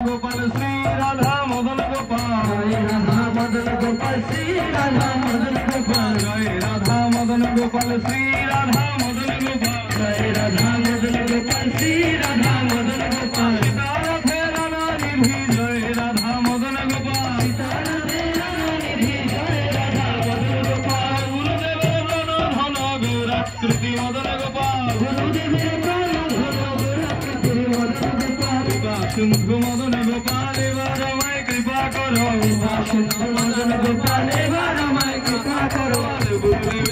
गोपाल श्री राधा मदन गोपाल जय राधा मदन गोपाल श्री राधा मदन गोपाल जय राधा मदन गोपाल श्री राधा मदन गोपाल जय राधा मदन गोपाल श्री राधा मदन गोपाल सीता राधे राधा निधि जय राधा मदन गोपाल सीता राधे राधा निधि जय राधा मदन गोपाल गुरुदेव धन गौरा कृति मदन गोपाल गुरुदेव सिंधु मदन गोपाल रमाय कृपा करो सिंधु मदन गोपाल रमाय कृपा करो गुरुदेव